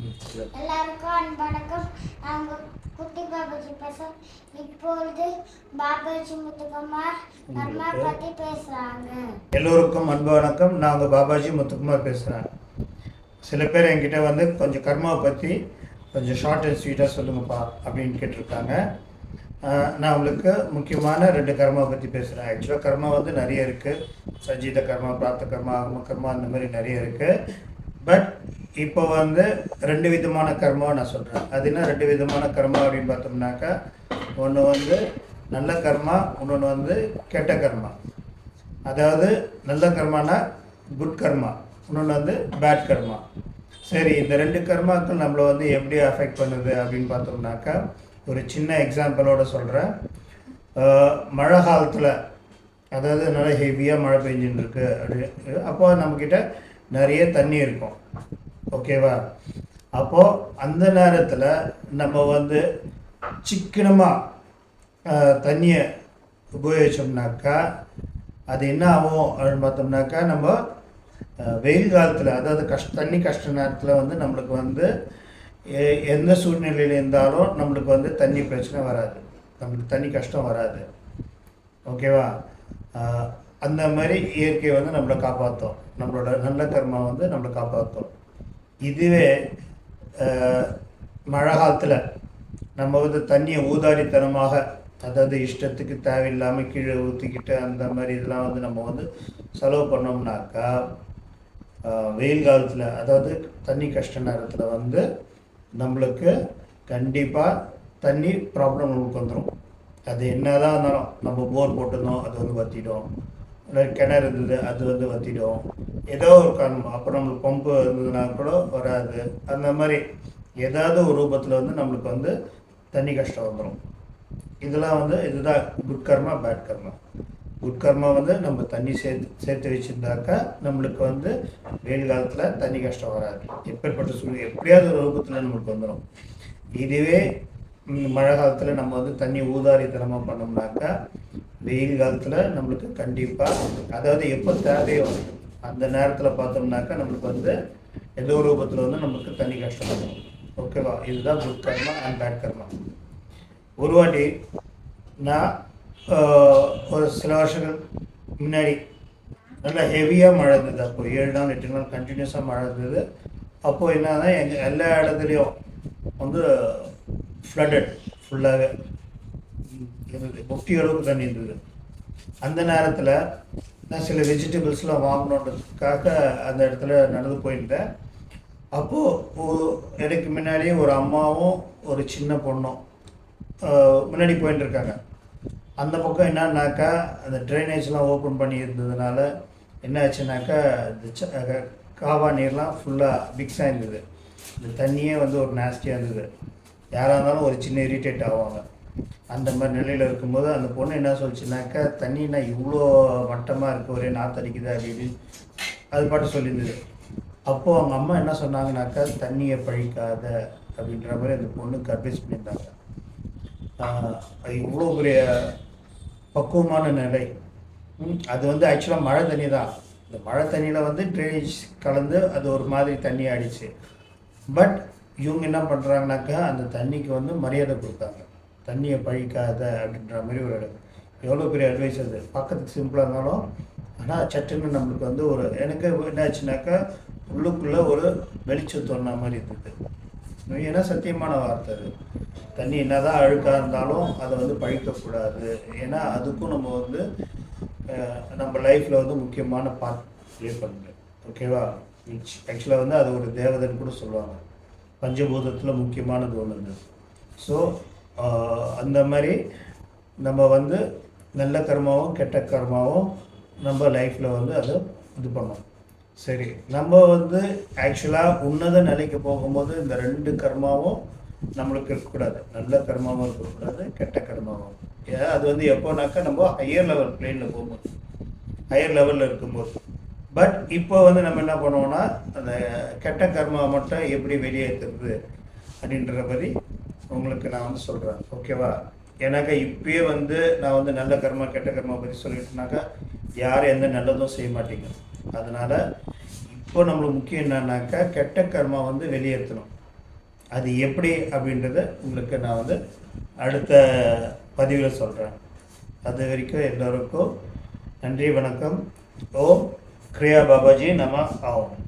எல்லாருக்கும் வணக்கம். நாங்க குட்டி பாபாஜி பேசுறோம். இப்பொழுது பாபாஜி முத்துக்குமார் கர்மா பத்தி பேசுறாங்க. எல்லோருக்கும் அன்பு வணக்கம். நான் உங்கள் பாபாஜி முத்துக்குமார் பேசுகிறேன். சில பேர் என்கிட்ட வந்து கொஞ்சம் கர்மாவை பற்றி கொஞ்சம் ஷார்ட் அண்ட் ஸ்வீட்டாக சொல்லுங்கப்பா அப்படின்னு கேட்டிருக்காங்க. நான் உங்களுக்கு முக்கியமான 2 கர்மாவை பற்றி பேசுகிறேன். ஆக்சுவலாக கர்மா வந்து நிறைய இருக்குது. சஞ்சீத கர்மா, பிராப்த கர்மா, ஆகம கர்மா, அந்த மாதிரி நிறைய இருக்குது. பட் இப்போ வந்து 2 விதமான கர்மாவை நான் சொல்கிறேன். அது என்ன 2 விதமான கர்மா அப்படின்னு பார்த்தோம்னாக்கா, ஒன்று வந்து நல்ல கர்மா, இன்னொன்று வந்து கெட்ட கர்மா. அதாவது நல்ல கர்மானா குட் கர்மா, இன்னொன்று வந்து பேட் கர்மா. சரி, இந்த 2 கர்மாக்கள் நம்மளை வந்து எப்படி அஃபெக்ட் பண்ணுது அப்படின்னு பார்த்தோம்னாக்கா, ஒரு சின்ன எக்ஸாம்பிளோட சொல்கிறேன். மழை காலத்தில், அதாவது நல்லா ஹெவியாக மழை பெஞ்சுன்னு இருக்கு அப்படி, அப்போ நம்மக்கிட்ட நிறைய தண்ணி இருக்கும். ஓகேவா? அப்போது அந்த நேரத்தில் நம்ம வந்து சிக்கனமாக தண்ணியை உபயோகிச்சோம்னாக்கா அது என்ன ஆகும் அப்படின்னு பார்த்தோம்னாக்கா, நம்ம வெயில் காலத்தில், அதாவது தண்ணி கஷ்ட நேரத்தில் வந்து நம்மளுக்கு வந்து எந்த சூழ்நிலையில் இருந்தாலும் நம்மளுக்கு வந்து தண்ணி பிரச்சனை வராது, நம்மளுக்கு தண்ணி கஷ்டம் வராது. ஓகேவா? அந்த மாதிரி இயற்கை வந்து நம்மளை காப்பாற்றும், நம்மளோட நல்ல கர்மா வந்து நம்மளை காப்பாற்றும். இதுவே மழை காலத்தில் நம்ம வந்து தண்ணியை ஊதாரித்தனமாக, அதாவது இஷ்டத்துக்கு தேவையில்லாமல் கீழே ஊற்றிக்கிட்டு அந்த மாதிரி இதெல்லாம் வந்து நம்ம வந்து செலவு பண்ணோம்னாக்கா, வெயில் காலத்தில், அதாவது தண்ணி கஷ்ட நேரத்தில் வந்து நம்மளுக்கு கண்டிப்பாக தண்ணி ப்ராப்ளம் நம்மளுக்கு வந்துடும். அது என்ன தான் இருந்தாலும், நம்ம போர் போட்டிருந்தோம் அது வந்து வற்றிடும், இல்லை கிணறு இருந்தது அது வந்து வற்றிடும், ஏதோ ஒரு காரணம். அப்புறம் நம்மளுக்கு பம்பு இருந்ததுன்னா கூட வராது. அந்த மாதிரி ஏதாவது ஒரு ரூபத்தில் வந்து நம்மளுக்கு வந்து தண்ணி கஷ்டம் வந்துடும். இதெல்லாம் வந்து இதுதான் குட் கர்மா, பேட் கர்மா. குட் கர்மா வந்து நம்ம தண்ணி சேர்த்து வச்சுருந்தாக்கா நம்மளுக்கு வந்து வெயில் காலத்தில் தண்ணி கஷ்டம் வராது. எப்பேற்பட்ட சூழ்நிலை எப்படியாவது ஒரு ரூபத்தில் நம்மளுக்கு வந்துடும். இதுவே மழை காலத்தில் நம்ம வந்து தண்ணி ஊதாரித்தனமாக பண்ணோம்னாக்கா வெயில் காலத்தில் நம்மளுக்கு கண்டிப்பாக, அதாவது எப்போ தேவையோ அந்த நேரத்தில் பார்த்தோம்னாக்கா நம்மளுக்கு வந்து ஏதோ ஒரு ரூபத்தில் வந்து நம்மளுக்கு தண்ணி கஷ்டம் வரும். ஓகேவா? இதுதான் குட் கர்மா அண்ட் பேட் கர்மா. ஒரு வாட்டி நான் ஒரு சில வருஷங்கள் முன்னாடி நல்லா ஹெவியாக மழை இருந்தது. அப்போ 7 நாள் 8 நாள் கண்டினியூஸாக மழை இருந்தது. அப்போது என்னன்னா எங்கள் எல்லா இடத்துலையும் வந்து ஃப்ளட்டட், ஃபுல்லாகவே முட்டி அளவுக்கு தண்ணி இருந்தது. அந்த நேரத்தில் நான் சில வெஜிடபிள்ஸ்லாம் வாங்கணுன்றதுக்காக அந்த இடத்துல நடந்து போயிருந்தேன். அப்போது எனக்கு முன்னாடியே ஒரு அம்மாவும் ஒரு சின்ன பொண்ணும் முன்னாடி போயிட்டு இருக்காங்க. அந்த பக்கம் என்னன்னாக்கா, அந்த ட்ரைனேஜ்லாம் ஓப்பன் பண்ணி இருந்ததுனால என்ன ஆச்சுனாக்கா, இந்த காவா நீர்லாம் ஃபுல்லாக மிக்ஸ் ஆகிருந்தது. இந்த தண்ணியே வந்து ஒரு நாஸ்டியாக இருந்தது. யாராக இருந்தாலும் ஒரு சின்ன இரிட்டேட் ஆவாங்க. அந்த மாதிரி நிலையில் இருக்கும்போது அந்த பொண்ணு என்ன சொல்லிச்சுனாக்கா, தண்ணினா இவ்வளோ மட்டமாக இருக்குது, ஒரே நாற்றடிக்குது அப்படின்னு அது பாட்டு சொல்லியிருந்தது. அப்போது அவங்க அம்மா என்ன சொன்னாங்கனாக்கா, தண்ணியை பழிக்காத அப்படின்ற மாதிரி அந்த பொண்ணுக்கு அட்வைஸ் பண்ணியிருந்தாங்க. இவ்வளோ பெரிய பக்குவமான நிலை. அது வந்து ஆக்சுவலாக மழை தண்ணி தான். இந்த மழை தண்ணியில் வந்து ட்ரைனேஜ் கலந்து அது ஒரு மாதிரி தண்ணி ஆயிடுச்சு. பட் இவங்க என்ன பண்ணுறாங்கனாக்கா, அந்த தண்ணிக்கு வந்து மரியாதை கொடுத்தாங்க. தண்ணியை பழிக்காத அப்படின்ற மாதிரி ஒரு எவ்வளோ பெரிய அட்வைஸ் அது. பார்க்கறதுக்கு சிம்பிளாக இருந்தாலும் ஆனால் சட்டுன்னு நம்மளுக்கு வந்து ஒரு, எனக்கு என்ன ஆச்சுனாக்கா உள்ளுக்குள்ளே ஒரு வெளிச்சம் தோணுன மாதிரி இருந்தது. ஏன்னா சத்தியமான வார்த்தை அது. தண்ணி என்ன தான் அழுக்காக இருந்தாலும் அதை வந்து பழிக்கக்கூடாது. ஏன்னா அதுக்கும் நம்ம வந்து நம்ம லைஃப்பில் வந்து முக்கியமான பார்ட் ப்ளே பண்ணுறேன். ஓகேவா? ஆக்சுவலாக வந்து அது ஒரு தேவதைன்னு கூட சொல்லுவாங்க. பஞ்சபூதத்தில் முக்கியமானது ஒன்று. ஸோ அந்த மாதிரி நம்ம வந்து நல்ல கர்மாவும் கெட்ட கர்மாவும் நம்ம லைஃப்பில் வந்து அதை இது பண்ணோம். சரி, நம்ம வந்து ஆக்சுவலாக உன்னத நிலைக்கு போகும்போது இந்த 2 கர்மாவும் நம்மளுக்கு இருக்கக்கூடாது. நல்ல கர்மாவும் இருக்கக்கூடாது, கெட்ட கர்மாவும். அது வந்து எப்போனாக்கா நம்ம ஹையர் லெவல் பிளேனில் போகும்போது, ஹையர் லெவலில் இருக்கும்போது. பட் இப்போ வந்து நம்ம என்ன பண்ணுவோம்னா, அந்த கெட்ட கர்மாவை மட்டும் எப்படி வெளியேற்றுறது அப்படின்ற மாதிரி உங்களுக்கு நான் வந்து சொல்கிறேன். ஓகேவா? ஏன்னாக்கா இப்பயே வந்து நான் வந்து நல்ல கர்மா கெட்ட கர்மா பற்றி சொல்லிட்டுனாக்கா யாரும் எந்த நல்லதும் செய்ய மாட்டீங்க. அதனால் இப்போ நம்மளுக்கு முக்கியம் என்னன்னாக்கா, கெட்ட கர்மா வந்து வெளியேற்றணும். அது எப்படி அப்படின்றத உங்களுக்கு நான் வந்து அடுத்த பதிவில் சொல்கிறேன். அது வரைக்கும் எல்லோருக்கும் நன்றி, வணக்கம். ஓம் கிரியா பாபாஜி நம ஆம்.